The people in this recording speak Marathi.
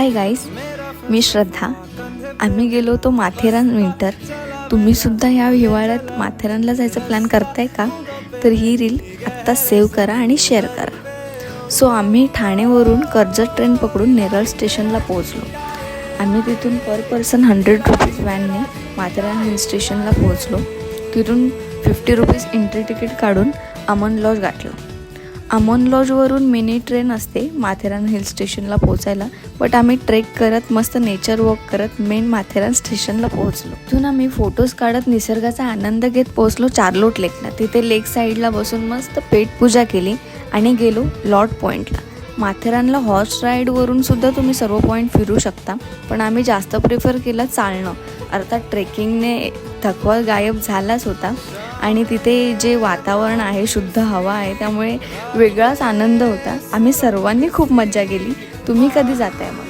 हाय गाईज, मी श्रद्धा. आम्ही गेलो होतो माथेरान विंटर. तुम्ही सुद्धा ह्या हिवाळ्यात माथेरानला जायचा प्लॅन करताय का? तर ही रील आत्ता सेव्ह करा आणि शेअर करा. सो आम्ही ठाणेवरून कर्जत ट्रेन पकडून नेरळ स्टेशनला पोहोचलो. आम्ही तिथून पर पर्सन 100 रुपीज व्हॅनने माथेरान हिल स्टेशनला पोहोचलो. तिथून 50 रुपीज एंट्री तिकीट काढून अमन लॉज गाठलं. अमन लॉजवरून मिनी ट्रेन असते माथेरान हिल स्टेशनला पोहोचायला, बट आम्ही ट्रेक करत मस्त नेचर वॉक करत मेन माथेरान स्टेशनला पोहोचलो. तिथून आम्ही फोटोज काढत निसर्गाचा आनंद घेत पोहोचलो चार्लोट लेकला. तिथे लेक साईडला बसून मस्त पेटपूजा केली आणि गेलो लॉर्ड पॉईंटला. माथेरानला हॉर्स राईडवरून सुद्धा तुम्ही सर्व पॉईंट फिरू शकता, पण आम्ही जास्त प्रिफर केलं चालणं. अर्थात ट्रेकिंगने थकवा गायब झालाच होता आणि तिथे जे वातावरण आहे, शुद्ध हवा आहे, त्यामुळे वेगळाच आनंद होता. आम्ही सर्वांनी खूप मजा केली. तुम्ही कधी जाताय मग?